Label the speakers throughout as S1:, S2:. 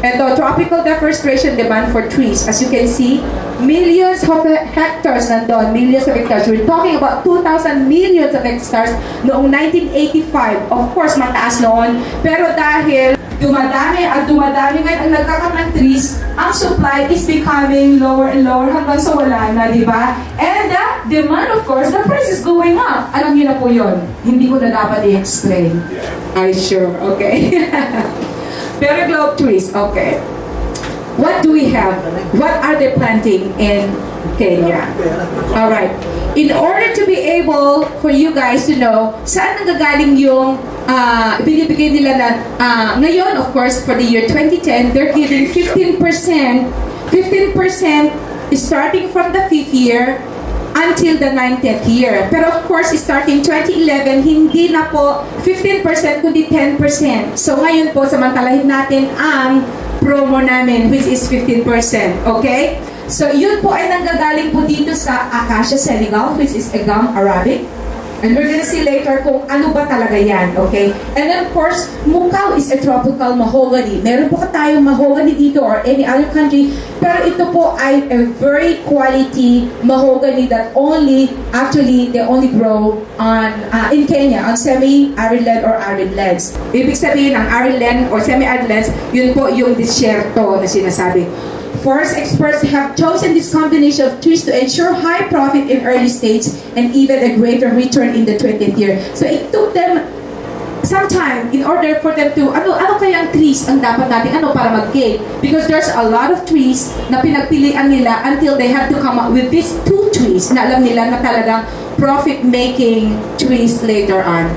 S1: Ito, tropical deforestation demand for trees. As you can see, millions of hectares nandun, millions of hectares. We're talking about 2,000 millions of hectares noong 1985. Of course, mataas noon. Pero dahil dumadami at dumadami ngayon ang nagkakaroon ng trees, ang supply is becoming lower and lower hanggang sa wala na, di ba? And the demand, of course, the price is going up. Alam niyo na po yun. Hindi ko na dapat i-explain. Are you sure? Okay. Bare globe trees, okay. What do we have? What are they planting in Kenya? Alright. In order to be able for you guys to know saan nanggagaling yung binibigay nila na ngayon, of course, for the year 2010, they're giving 15% starting from the 5th year until the 90th year. Pero of course, starting 2011, hindi na po 15% kundi 10%. So ngayon po, samantalahin natin ang promo namin, which is 15%. Okay? So yun po ay nanggagaling po dito sa Acacia Senegal, which is Agam Arabic. And we're gonna see later kung ano ba talaga yan, okay? And then of course, Mukau is a tropical mahogany. Meron po tayong mahogany dito or any other country, pero ito po ay a very quality mahogany that they only grow on in Kenya, on semi-arid land or arid lands. Ibig sabihin, ang arid land or semi-arid lands, yun po yung disyerto na sinasabi. Forest experts have chosen this combination of trees to ensure high profit in early stage and even a greater return in the 20th year. So it took them some time in order for them to, ano kaya ang trees ang dapat natin, para mag-gain? Because there's a lot of trees na pinagpilian nila until they have to come up with these 2 trees na alam nila na talagang profit-making trees later on.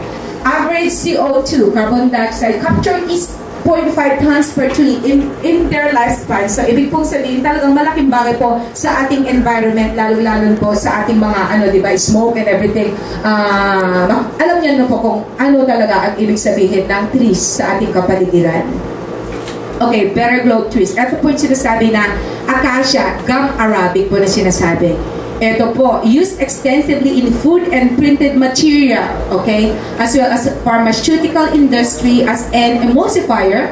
S1: Average CO2, carbon dioxide capture is 0.5 tons per tree in their lifespan. So, ibig pong sabihin, talagang malaking bagay po sa ating environment, lalo-lalo po sa ating mga, di ba, smoke and everything. Alam niyo na po kung ano talaga ang ibig sabihin ng trees sa ating kapaligiran. Okay, bare globe trees. Ito po yung sinasabi na Acacia, Gum Arabic po na sinasabi. Ito po, used extensively in food and printed material, okay? As well as pharmaceutical industry as an emulsifier,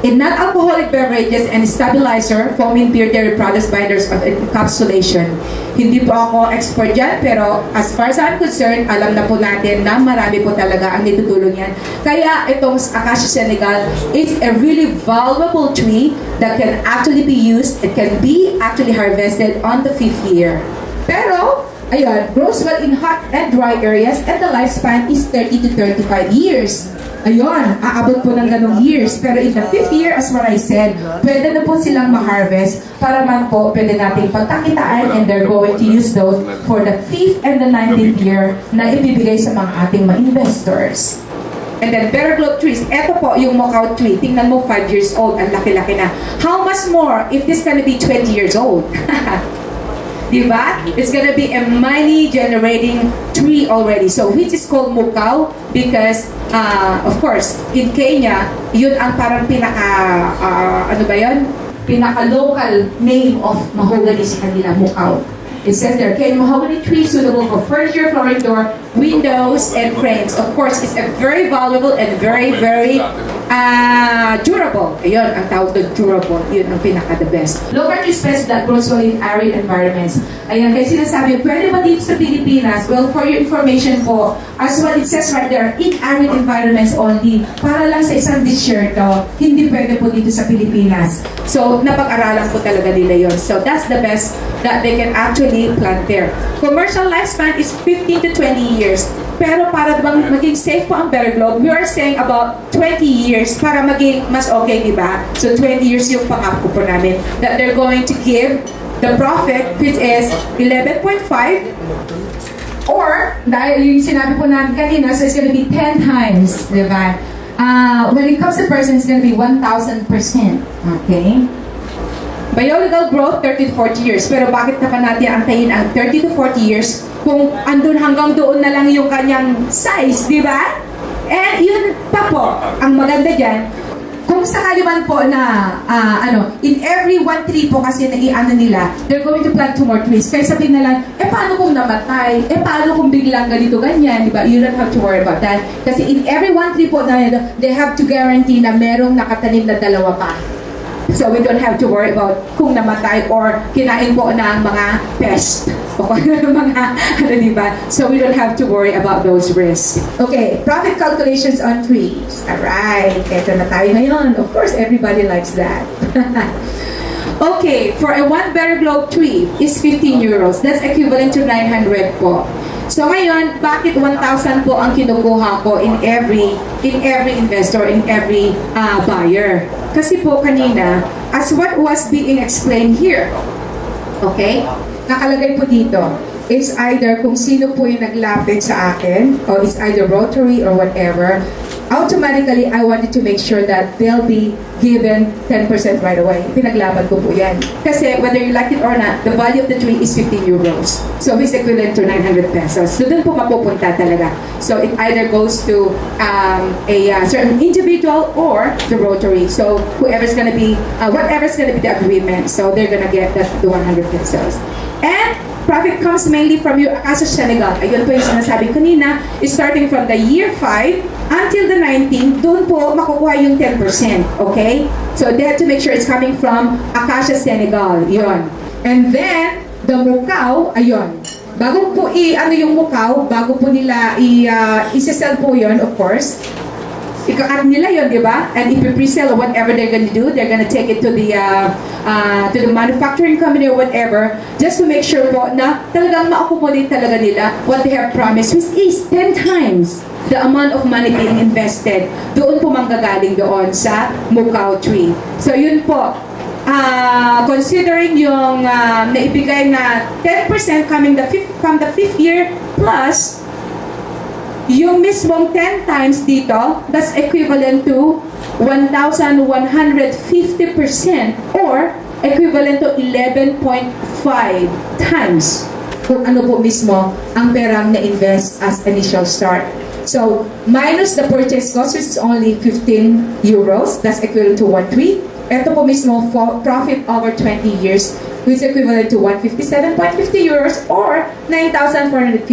S1: in non-alcoholic beverages and stabilizer, foaming beer dairy products, binders of encapsulation. Hindi po ako expert dyan, pero as far as I'm concerned, alam na po natin na marami po talaga ang nitutulong yan. Kaya itong Acacia Senegal is a really valuable tree that can actually be used, it can be actually harvested on the 5th year. Pero, ayun, grows well in hot and dry areas and the lifespan is 30 to 35 years. Ayun, aabot po ng ganong years. Pero in the 5th year, as what I said, pwede na po silang ma-harvest para man po pwede nating pagkakitaan and they're going to use those for the 5th and the 19th year na ibibigay sa mga ating mga investors. And then, bare globe trees. Ito po yung Mukau tree. Tingnan mo, 5 years old. Ang laki-laki na. How much more if this gonna be 20 years old? Diba? It's gonna be a money-generating tree already. So, which is called Mukau because, of course, in Kenya, yun ang parang pinaka-local name of mahogany sa kanila, Mukau. It says there, Kenya mahogany tree suitable for furniture, flooring, door, windows, and frames. Of course, it's a very valuable and very, very durable. Ayun, ang tawag doon, durable. Yun ang pinaka-the best. Local tree species that grows well in arid environments. Ayan, kaya sinasabi, pwede ba dito sa Pilipinas? Well, for your information po, as what it says right there, in arid environments only. Para lang sa isang disyerto, hindi pwede po dito sa Pilipinas. So, napag-aralan po talaga nila yun. So, that's the best that they can actually plant there. Commercial lifespan is 15 to 20 years. Pero para bang maging safe po ang bare globe, we are saying about 20 years para maging mas okay, di ba? So 20 years yung pangako po namin that they're going to give the profit which is 11.5 or dahil yung sinabi po namin kanina, so it's gonna be 10 times, di ba? When it comes to person, it's gonna be 1,000%. Okay? Biological growth, 30 to 40 years. Pero bakit na pa natin antayin ang 30 to 40 years kung andun hanggang doon na lang yung kanyang size, di ba? And yun pa po, ang maganda dyan, kung sakali man po na, in every 1 tree po kasi na i-ano nila, they're going to plant 2 more trees. Kaya sabihin na lang, paano kung namatay? Paano kung biglang ganito, ganyan? Diba? You don't have to worry about that. Kasi in every 1 tree po na they have to guarantee na merong nakatanim na 2 pa. So we don't have to worry about kung namatay or kinain po ng mga pest o mga diba? So we don't have to worry about those risks. Okay, profit calculations on trees. Alright, eto na tayo ngayon. Of course, everybody likes that. Okay, for a 1 Better Globe tree is 15 euros. That's equivalent to 900 po. So ngayon, bakit 1,000 po ang kinukuha ko in every investor, in every buyer? Kasi po kanina, as what was being explained here, okay, nakalagay po dito, it's either kung sino po yung naglapit sa akin, or it's either Rotary or whatever, automatically, I wanted to make sure that they'll be given 10% right away. Pinaglaban ko po yan. Kasi whether you like it or not, the value of the tree is 15 euros. So it's equivalent to 900 pesos. So dun po mapupunta talaga. So it either goes to a certain individual or the Rotary. So whoever's gonna be, whatever's gonna be the agreement, so they're gonna get the 100 pesos. And profit comes mainly from your Acacia Senegal. Ayun po yung sinasabi kanina, starting from the year 5 until the 19, doon po makukuha yung 10%. Okay? So they have to make sure it's coming from Acacia Senegal. Yun. And then, the Mukau, ayun. Bago po ano yung Mukau, bago po nila i-sell po yun, of course. Ika-cut nila yun, di ba? And if you pre-sell or whatever they're gonna do, they're gonna take it to the manufacturing company or whatever, just to make sure po na talagang ma-accommodate talaga nila what they have promised, which is 10 times the amount of money being invested. Doon po manggagaling doon sa Mukau tree. So yun po, considering yung naibigay na 10% coming from the 5th year plus yung mismong 10 times dito, that's equivalent to 1,150% or equivalent to 11.5 times kung ano po mismo ang perang na-invest as initial start. So, minus the purchase cost, which is only 15 euros, that's equivalent to 1 tree. Ito po mismo, profit over 20 years, which is equivalent to 157.50 euros or 9,450.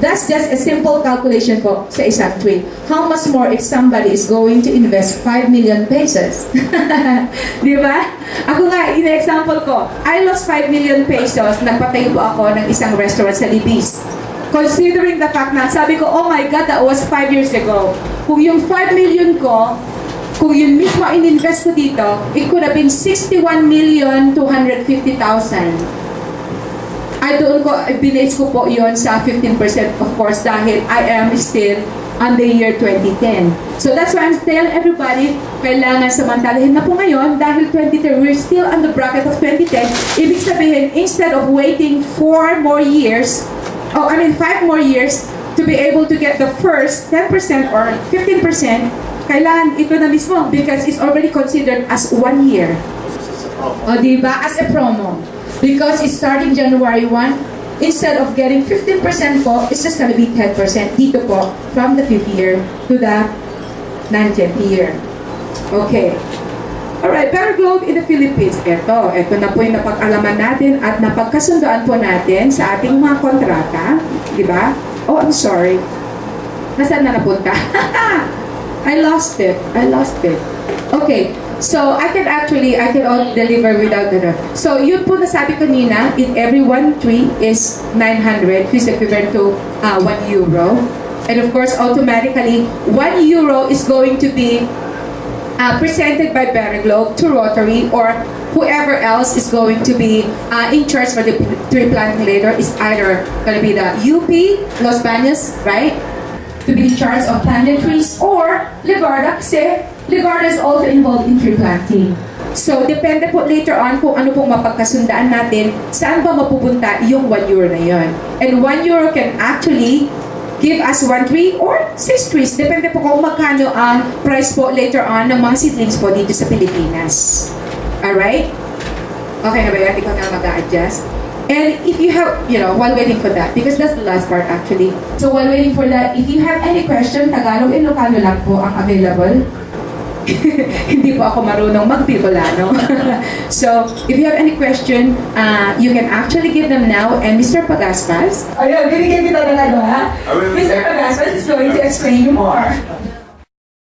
S1: That's just a simple calculation po sa isang tree. How much more if somebody is going to invest 5 million pesos? Di ba? Ako nga, in-example ko, I lost 5 million pesos, nagpatayo po ako ng isang restaurant sa Libis. Considering the fact na, sabi ko, oh my God, that was 5 years ago. Kung yung 5 million ko, kung yun mismo in-invest ko dito, it could have been 61,250,000. Ay doon ko, binase ko po yun sa 15% of course dahil I am still on the year 2010. So that's why I'm telling everybody, kailangan samantalahin na po ngayon dahil 2010, we're still on the bracket of 2010. Ibig sabihin, instead of waiting 5 more years to be able to get the first 10% or 15%, kailangan ito na mismo because it's already considered as 1 year. O diba? As a promo. Because it's starting January 1, instead of getting 15% po, it's just gonna be 10% dito po from the 5th year to the 19th year. Okay. Alright, Better Globe in the Philippines. Ito na po yung napag-alaman natin at napagkasundoan po natin sa ating mga kontrata. Diba? Oh, I'm sorry. Nasaan na napunta? I lost it. Okay. So, I can all deliver without the... So, yun po nasabi kanina, in every 1 tree is 900, which is equivalent to 1 euro. And of course, automatically, 1 euro is going to be presented by Better Globe to Rotary or whoever else is going to be in charge for the tree planting later is either going to be the UP, Los Baños, right? To be in charge of planting trees or Ligarda kasi Ligarda is also involved in tree planting. So, depende po later on kung ano pong mapagkasundaan natin, saan ba mapupunta yung 1 euro na yun. And 1 euro can actually give us 1 tree or 6 trees. Depende po kung magkano ang price po later on ng mga seedlings po dito sa Pilipinas. Alright? Okay na ba yan? Ikaw na mag-a-adjust. And if you have, while waiting for that, because that's the last part actually. So while waiting for that, if you have any question, Tagalog and Ilocano lang po ang available. Hindi po ako marunong mag-Bicolano. So, if you have any question, you can actually give them now. And Mr. Pagaspas,
S2: Ayun, binigyan kita na ha? Mr. Pagaspas is going to explain you more.